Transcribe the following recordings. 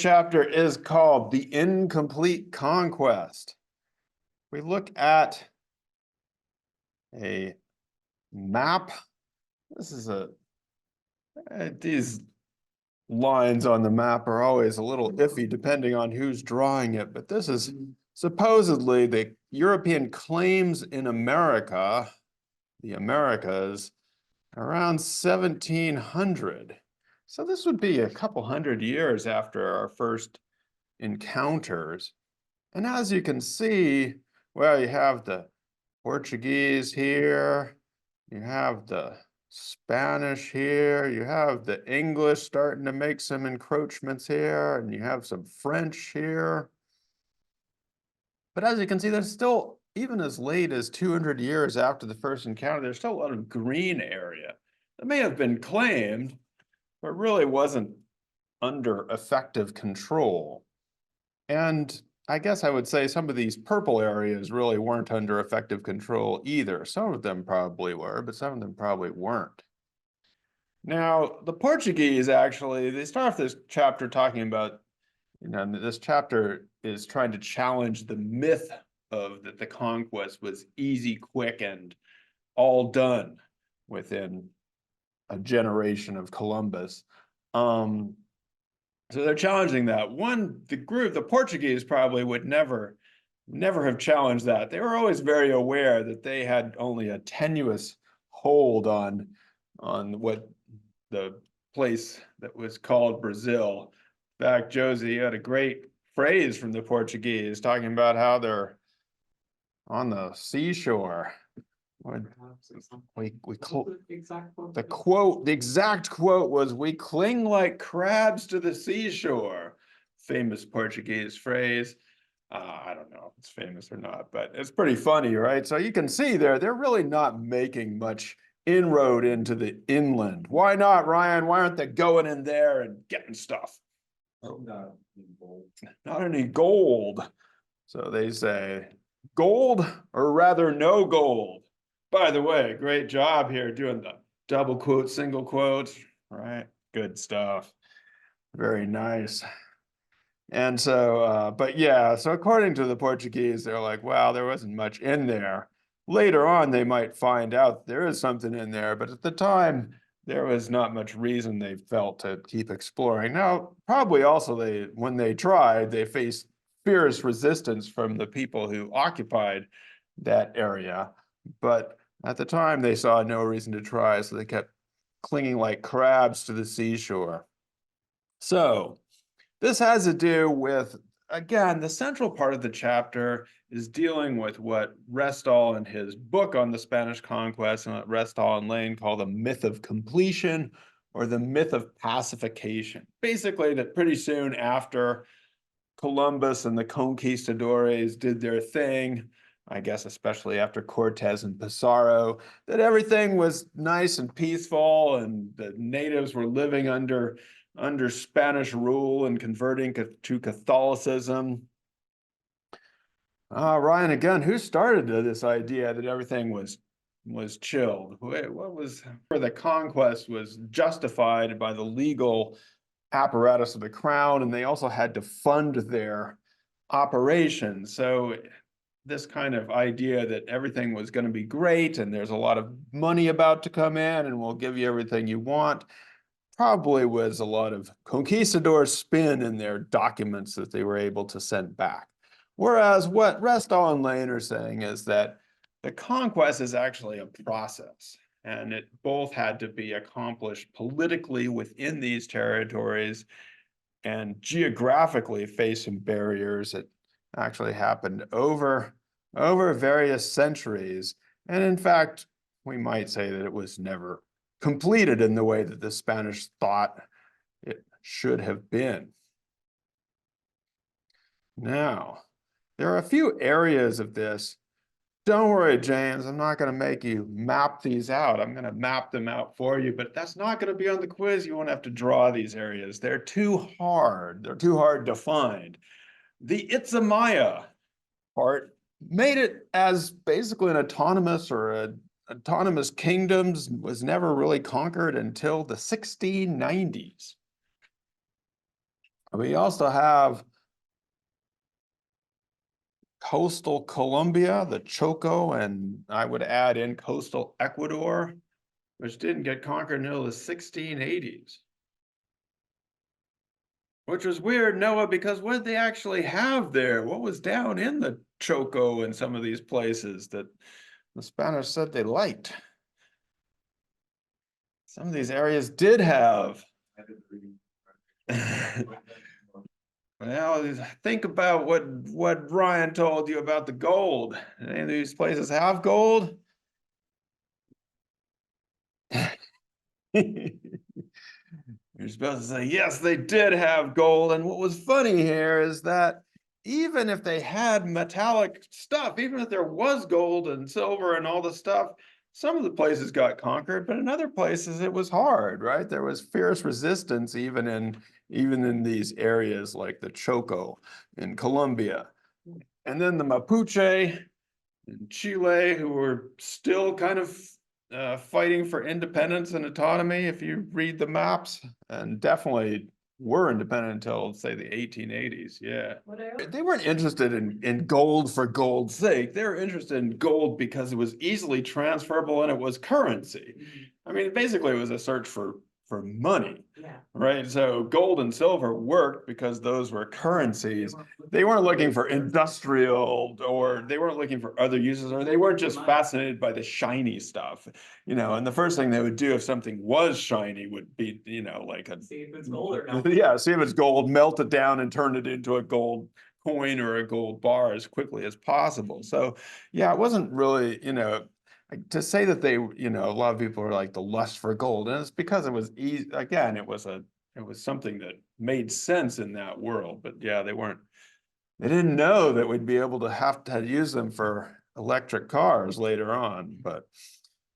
chapter is called The Incomplete Conquest. We look at a map. This is these lines on the map are always a little iffy depending on who's drawing it, but this is supposedly the European claims in America, the Americas, around 1700. So this would be a couple hundred years after our first encounters. And as you can see, well, you have the Portuguese here, you have the Spanish here, you have the English starting to make some encroachments here, and you have some French here. But as you can see, there's still, even as late as 200 years after the first encounter, there's still a lot of green area that may have been claimed, but really wasn't under effective control. And I guess I would say some of these purple areas really weren't under effective control either. Some of them probably were, but some of them probably weren't. Now, the Portuguese actually, they start off this chapter talking about, this chapter is trying to challenge the myth of that the conquest was easy, quick, and all done within a generation of Columbus. So they're challenging that. The Portuguese probably would never have challenged that. They were always very aware that they had only a tenuous hold on what the place that was called Brazil. In fact, Josie had a great phrase from the Portuguese talking about how they're on the seashore. The exact quote was, "We cling like crabs to the seashore." Famous Portuguese phrase. I don't know if it's famous or not, but it's pretty funny, right? So you can see they're really not making much inroad into the inland. Why not, Ryan? Why aren't they going in there and getting stuff? Not any gold. So they say, gold or rather no gold. By the way, great job here doing the double quote, single quotes, right? Good stuff. Very nice. And so, but yeah, so according to the Portuguese, they're like, wow, there wasn't much in there. Later on, they might find out there is something in there, but at the time, there was not much reason they felt to keep exploring. Now, probably also when they tried, they faced fierce resistance from the people who occupied that area. But at the time, they saw no reason to try, so they kept clinging like crabs to the seashore. So this has to do with, again, the central part of the chapter is dealing with what Restall in his book on the Spanish conquest and what Restall and Lane call the myth of completion or the myth of pacification. Basically, that pretty soon after Columbus and the conquistadores did their thing, I guess especially after Cortez and Pizarro, that everything was nice and peaceful and the natives were living under Spanish rule and converting to Catholicism. Ryan, again, who started this idea that everything was chilled? What was where the conquest was justified by the legal apparatus of the crown, and they also had to fund their operations. So this kind of idea that everything was going to be great and there's a lot of money about to come in and we'll give you everything you want probably was a lot of conquistador spin in their documents that they were able to send back. Whereas what Restall and Lane are saying is that the conquest is actually a process, and it both had to be accomplished politically within these territories and geographically face some barriers that actually happened over various centuries. And in fact, we might say that it was never completed in the way that the Spanish thought it should have been. Now, there are a few areas of this. Don't worry, James, I'm not going to make you map these out. I'm going to map them out for you, but that's not going to be on the quiz. You won't have to draw these areas. They're too hard. They're too hard to find. The Itza Maya part made it as basically an autonomous kingdoms, was never really conquered until the 1690s. We also have coastal Colombia, the Chocó, and I would add in coastal Ecuador, which didn't get conquered until the 1680s. Which was weird, Noah, because what did they actually have there? What was down in the Chocó and some of these places that the Spanish said they liked? Some of these areas did have. Well, think about what Ryan told you about the gold. Any of these places have gold? You're supposed to say, yes, they did have gold. And what was funny here is that even if they had metallic stuff, even if there was gold and silver and all the stuff, some of the places got conquered, but in other places it was hard, right? There was fierce resistance even in these areas like the Chocó in Colombia. And then the Mapuche in Chile, who were still kind of fighting for independence and autonomy, if you read the maps, and definitely were independent until, say, the 1880s. Yeah. They weren't interested in gold for gold's sake. They were interested in gold because it was easily transferable and it was currency. I mean, basically, it was a search for money, right? So gold and silver worked because those were currencies. They weren't looking for industrial, or they weren't looking for other uses, or they weren't just fascinated by the shiny stuff, and the first thing they would do if something was shiny would be, like see if it's gold or not. yeah, see if it's gold, melt it down and turn it into a gold coin or a gold bar as quickly as possible. So yeah, it wasn't really, to say that they, a lot of people are like the lust for gold, and it's because it was easy. Again, it was something that made sense in that world. But yeah, they didn't know that we'd be able to have to use them for electric cars later on, but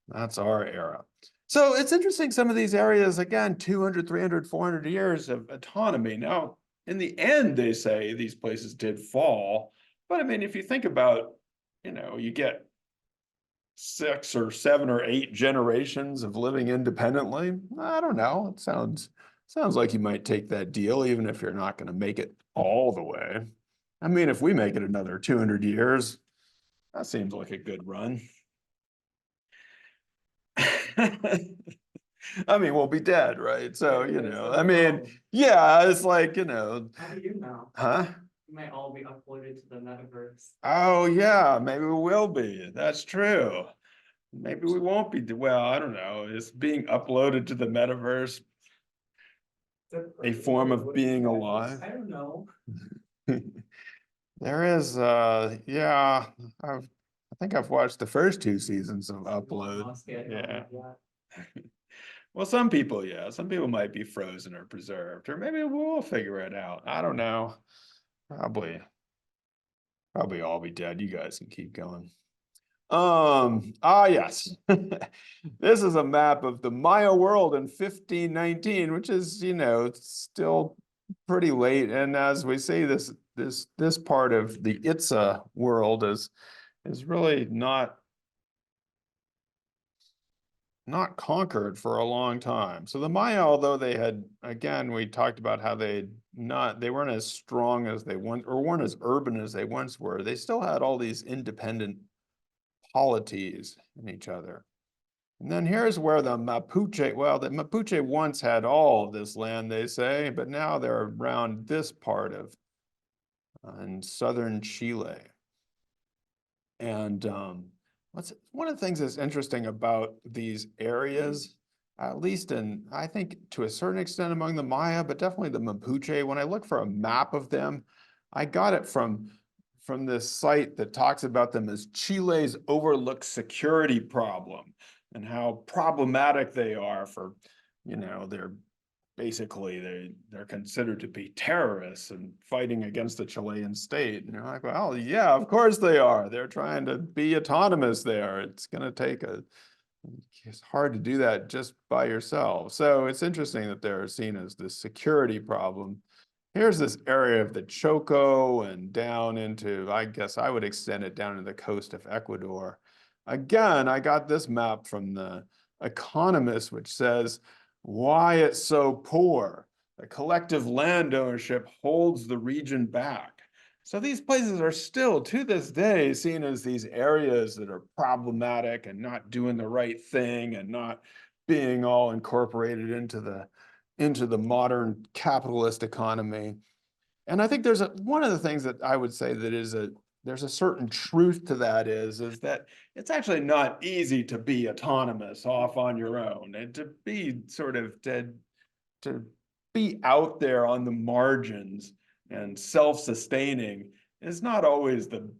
that's our era. So it's interesting, some of these areas, again, 200, 300, 400 years of autonomy. Now, in the end, they say these places did fall. But I mean, if you think about, you get 6 or 7 or 8 generations of living independently. I don't know. It sounds like you might take that deal, even if you're not going to make it all the way. I mean, if we make it another 200 years, that seems like a good run. I mean, we'll be dead, right? So, I mean, yeah, it's like, How do you know? huh? We might all be uploaded to the metaverse. Oh, yeah, maybe we will be. That's true. Maybe we won't be, well, I don't know. Is being uploaded to the metaverse a form of being alive? I don't know. There is, yeah, I think I've watched the first 2 seasons of Upload. Yeah. Well, some people, yeah, some people might be frozen or preserved, or maybe we'll figure it out. I don't know. Probably all be dead. You guys can keep going. Yes. This is a map of the Maya world in 1519, which is, still pretty late. And as we say, this part of the Itza world is really not conquered for a long time. So the Maya, although they had, again, we talked about how they weren't as strong as they once, or weren't as urban as they once were. They still had all these independent polities in each other. And then here's where the Mapuche, well, the Mapuche once had all of this land, they say, but now they're around this part of in southern Chile. And one of the things that's interesting about these areas, at least I think to a certain extent among the Maya, but definitely the Mapuche, when I look for a map of them, I got it from this site that talks about them as Chile's overlooked security problem, and how problematic they are for, they're basically they're considered to be terrorists and fighting against the Chilean state. And you're like, well, yeah, of course they are. They're trying to be autonomous there. It's going to take it's hard to do that just by yourself. So it's interesting that they're seen as this security problem. Here's this area of the Chocó and down into, I guess I would extend it down to the coast of Ecuador. Again, I got this map from the Economist, which says why it's so poor. The collective land ownership holds the region back. So these places are still to this day seen as these areas that are problematic and not doing the right thing and not being all incorporated into the modern capitalist economy. And I think one of the things that I would say that there's a certain truth to that is that it's actually not easy to be autonomous off on your own and to be sort of to be out there on the margins and self-sustaining is not always the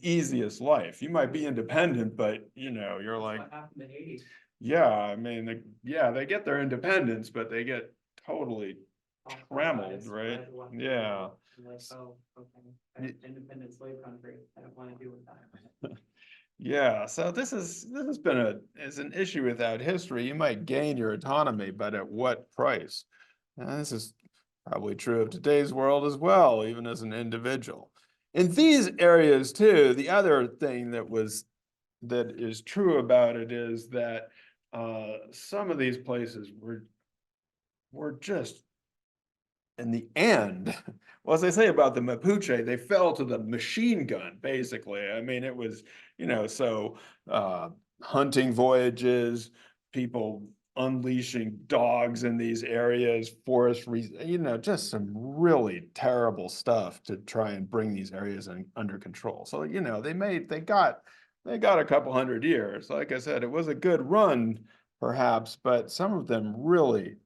easiest life. You might be independent, but you're like, What happened in '80? yeah, I mean, they get their independence, but they get totally trammeled, right? Yeah. Like, oh, okay, Y- independent slave country, I don't want to deal with that. Yeah, so this has been is an issue without history. You might gain your autonomy, but at what price? And this is probably true of today's world as well, even as an individual. In these areas too, the other thing that is true about it is that some of these places were just in the end, well, as they say about the Mapuche, they fell to the machine gun, basically. I mean, it was, so hunting voyages, people unleashing dogs in these areas, just some really terrible stuff to try and bring these areas under control. So, they got a couple hundred years. Like I said, it was a good run, perhaps, but some of them really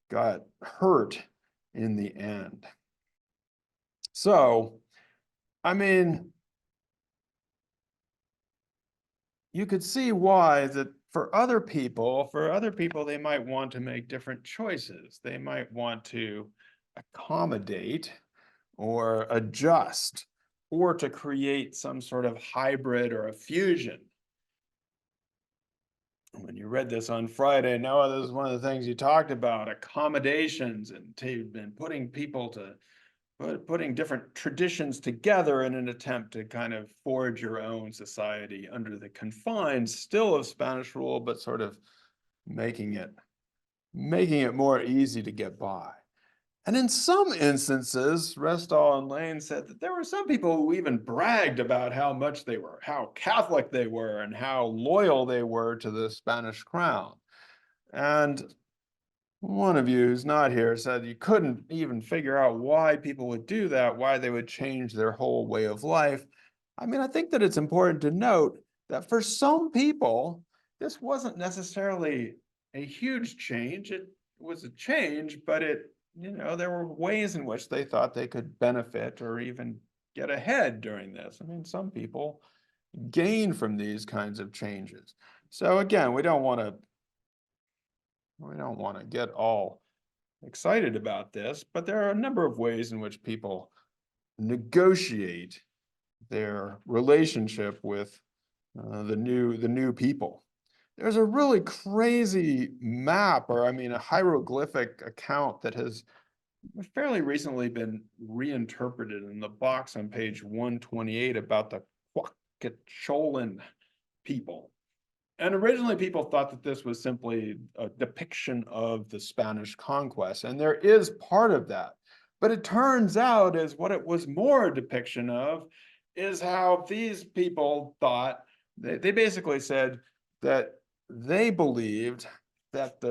got hurt in the end. So, I mean, you could see why that for other people, they might want to make different choices. They might want to accommodate or adjust or to create some sort of hybrid or a fusion. When you read this on Friday, Noah, this is one of the things you talked about, accommodations and putting people to putting different traditions together in an attempt to kind of forge your own society under the confines still of Spanish rule, but sort of making it more easy to get by. And in some instances, Restall and Lane said that there were some people who even bragged about how Catholic they were, and how loyal they were to the Spanish crown. And one of you who's not here said you couldn't even figure out why people would do that, why they would change their whole way of life. I mean, I think that it's important to note that for some people, this wasn't necessarily a huge change. It was a change, but there were ways in which they thought they could benefit or even get ahead during this. I mean, some people gain from these kinds of changes. So again, we don't want to get all excited about this, but there are a number of ways in which people negotiate their relationship with the new people. There's a really crazy map, or I mean, a hieroglyphic account that has fairly recently been reinterpreted in the box on page 128 about the Huaquecholan people. And originally people thought that this was simply a depiction of the Spanish conquest, and there is part of that. But it turns out is what it was more a depiction of is how these people thought, they basically said that they believed that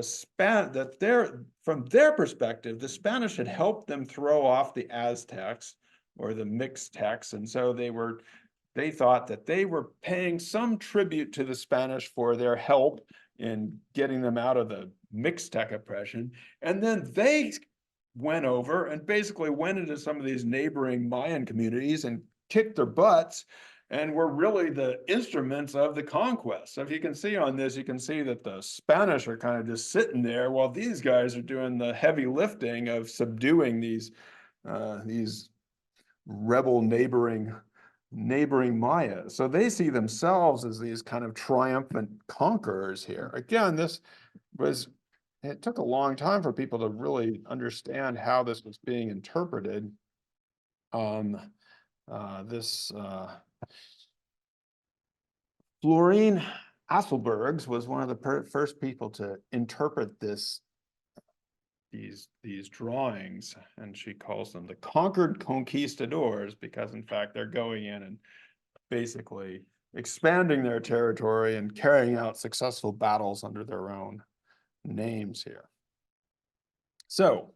from their perspective, the Spanish had helped them throw off the Aztecs or the Mixtecs, and so they thought that they were paying some tribute to the Spanish for their help in getting them out of the Mixtec oppression. And then they went over and basically went into some of these neighboring Mayan communities and kicked their butts and were really the instruments of the conquest. So if you can see on this, you can see that the Spanish are kind of just sitting there while these guys are doing the heavy lifting of subduing these rebel neighboring Maya. So they see themselves as these kind of triumphant conquerors here. Again, it took a long time for people to really understand how this was being interpreted. This Florine Asselbergs was one of the first people to interpret this these drawings, and she calls them the conquered conquistadors, because in fact they're going in and basically expanding their territory and carrying out successful battles under their own names here. So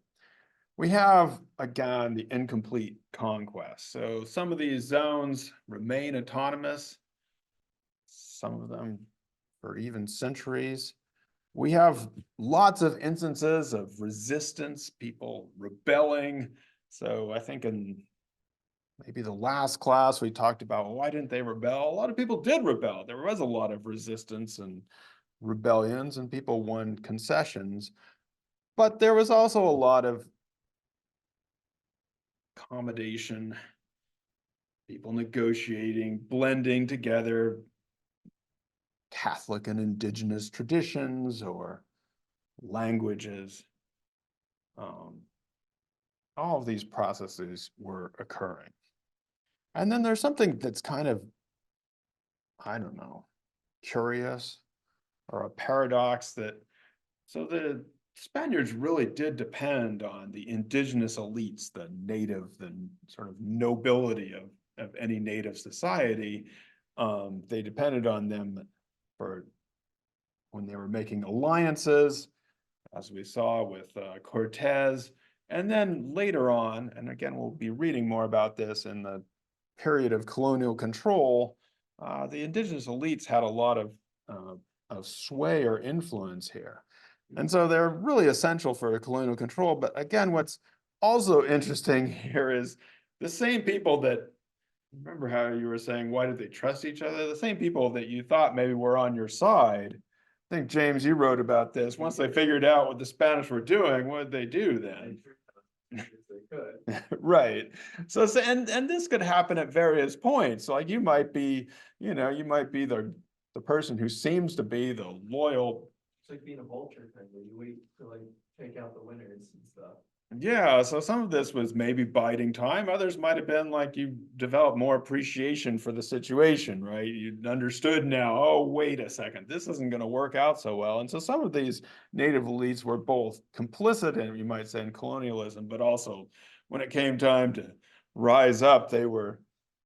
we have, again, the incomplete conquest. So some of these zones remain autonomous, some of them for even centuries. We have lots of instances of resistance, people rebelling. So I think in maybe the last class we talked about, why didn't they rebel? A lot of people did rebel. There was a lot of resistance and rebellions, and people won concessions. But there was also a lot of accommodation, people negotiating, blending together Catholic and indigenous traditions or languages. All of these processes were occurring. And then there's something that's kind of, I don't know, curious or a paradox that, so the Spaniards really did depend on the indigenous elites, the native, the sort of nobility of any native society. They depended on them for when they were making alliances, as we saw with Cortez. And then later on, and again, we'll be reading more about this in the period of colonial control, the indigenous elites had a lot of sway or influence here. And so they're really essential for colonial control. But again, what's also interesting here is the same people that, remember how you were saying, why did they trust each other? The same people that you thought maybe were on your side. I think, James, you wrote about this. Once they figured out what the Spanish were doing, what did they do then? Right. So and this could happen at various points. Like you might be, you might be the person who seems to be the loyal. It's like being a vulture kind of, you wait to like take out the winners and stuff. Yeah, so some of this was maybe biding time. Others might have been like you developed more appreciation for the situation, right? You understood now, oh, wait a second, this isn't going to work out so well. And so some of these native elites were both complicit, and you might say, in colonialism, but also when it came time to rise up, they were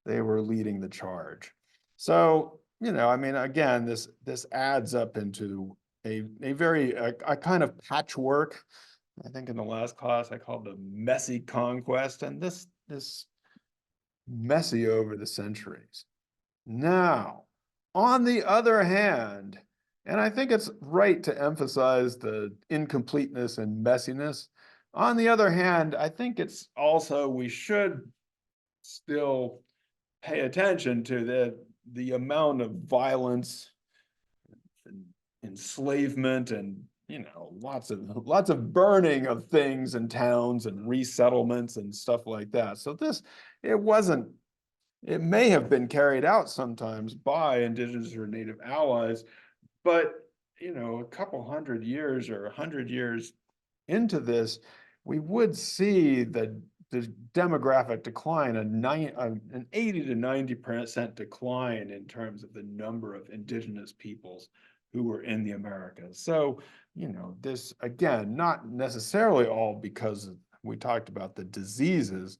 leading the charge. So, I mean, again, this adds up into a very a kind of patchwork. I think in the last class I called it a messy conquest, and this messy over the centuries. Now, on the other hand, and I think it's right to emphasize the incompleteness and messiness. On the other hand, I think it's also, we should still pay attention to the amount of violence and enslavement and lots of burning of things and towns and resettlements and stuff like that. So it may have been carried out sometimes by indigenous or native allies, but a couple hundred years or 100 years into this, we would see the demographic decline, an 80 to 90% decline in terms of the number of indigenous peoples who were in the Americas. So, this, again, not necessarily all because we talked about the diseases,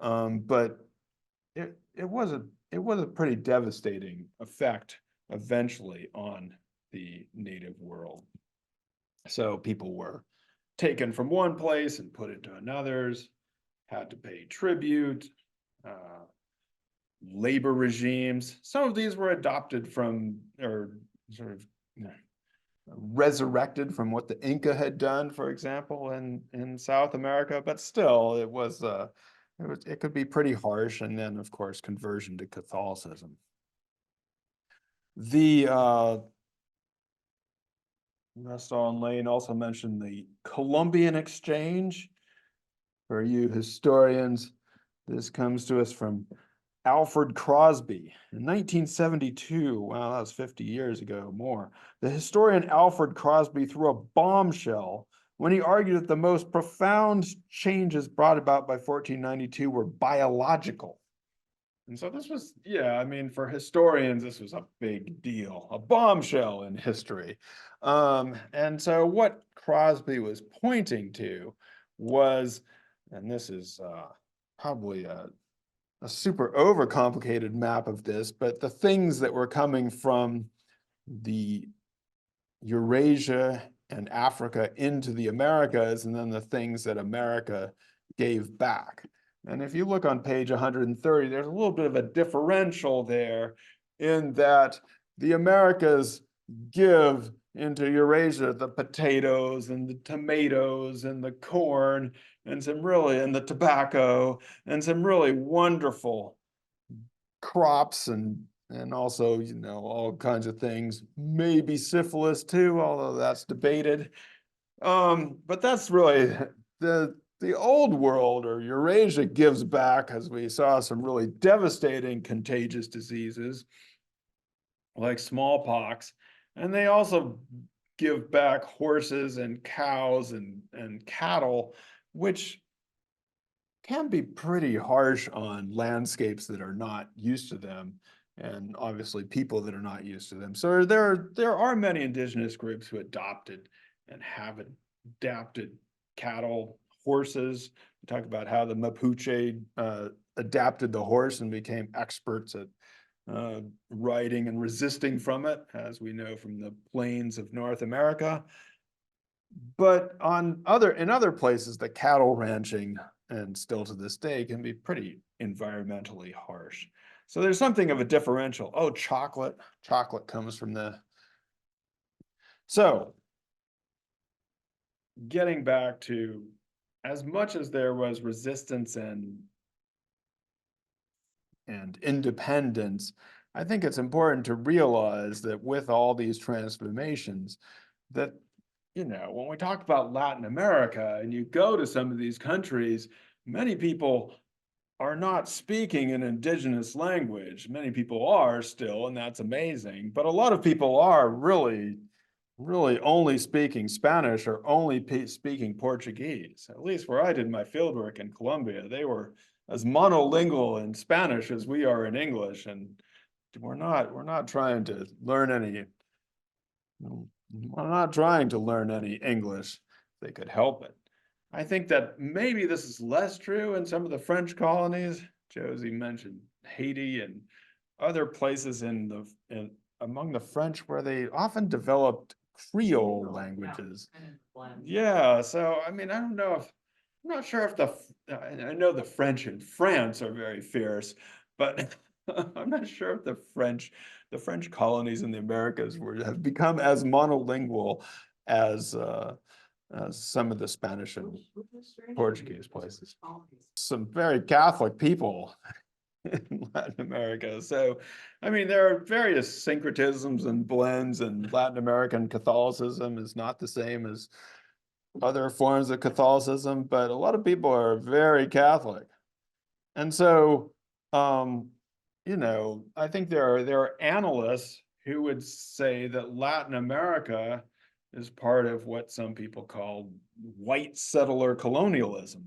but it was a pretty devastating effect eventually on the native world. So people were taken from one place and put into another's, had to pay tribute, labor regimes. Some of these were adopted from, or sort of resurrected from what the Inca had done, for example, in South America, but still it could be pretty harsh. And then, of course, conversion to Catholicism. The Restall and Lane also mentioned the Columbian Exchange. For you historians, this comes to us from Alfred Crosby in 1972. Wow, that was 50 years ago, more. The historian Alfred Crosby threw a bombshell when he argued that the most profound changes brought about by 1492 were biological. And so this was, I mean, for historians, this was a big deal, a bombshell in history. And so what Crosby was pointing to was, and this is probably a super overcomplicated map of this, but the things that were coming from the Eurasia and Africa into the Americas, and then the things that America gave back. And if you look on page 130, there's a little bit of a differential there in that the Americas give into Eurasia the potatoes and the tomatoes and the corn and and the tobacco and some really wonderful crops and also, all kinds of things, maybe syphilis too, although that's debated. But that's really the old world, or Eurasia, gives back, as we saw some really devastating contagious diseases like smallpox. And they also give back horses and cows and cattle, which can be pretty harsh on landscapes that are not used to them, and obviously people that are not used to them. So there are many indigenous groups who adopted and have adapted cattle, horses. We talk about how the Mapuche adapted the horse and became experts at riding and resisting from it, as we know from the plains of North America. But in other places, the cattle ranching, and still to this day, can be pretty environmentally harsh. So there's something of a differential. Oh, chocolate. Chocolate comes from So getting back to, as much as there was resistance and independence, I think it's important to realize that with all these transformations, that, when we talk about Latin America and you go to some of these countries, many people are not speaking an indigenous language. Many people are still, and that's amazing. But a lot of people are really only speaking Spanish or only speaking Portuguese. At least where I did my fieldwork in Colombia, they were as monolingual in Spanish as we are in English. And we're not trying to learn any English. They could help it. I think that maybe this is less true in some of the French colonies. Josie mentioned Haiti and other places among the French where they often developed Creole languages. Yeah, so I mean, I'm not sure if I know the French in France are very fierce, but I'm not sure if the French colonies in the Americas have become as monolingual as some of the Spanish and Portuguese places. Some very Catholic people in Latin America. So, I mean, there are various syncretisms and blends, and Latin American Catholicism is not the same as other forms of Catholicism, but a lot of people are very Catholic. And so, I think there are analysts who would say that Latin America is part of what some people call white settler colonialism.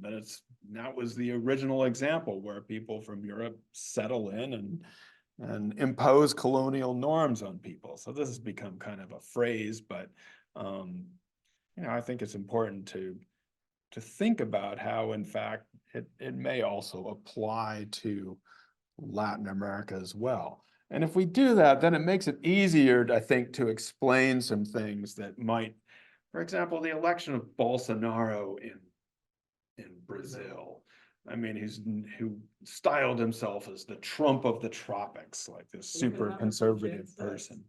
That was the original example where people from Europe settle in and impose colonial norms on people. So this has become kind of a phrase, but I think it's important to think about how, in fact, it may also apply to Latin America as well. And if we do that, then it makes it easier, I think, to explain some things that might, for example, the election of Bolsonaro in Brazil. I mean, who styled himself as the Trump of the tropics, like this super conservative person.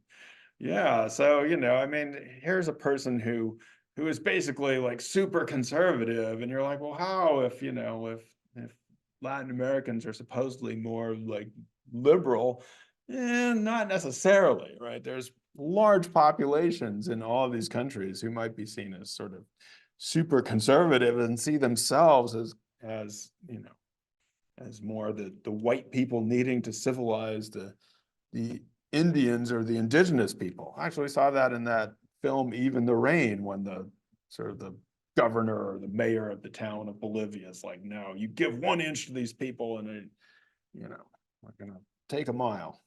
Yeah, so I mean, here's a person who is basically like super conservative, and you're like, well, how if Latin Americans are supposedly more like liberal? Not necessarily, right? There's large populations in all of these countries who might be seen as sort of super conservative and see themselves as more the white people needing to civilize the Indians or the indigenous people. I actually saw that in that film, Even the Rain, when the governor or the mayor of the town of Bolivia is like, no, you give 1 inch to these people and we're gonna take a mile.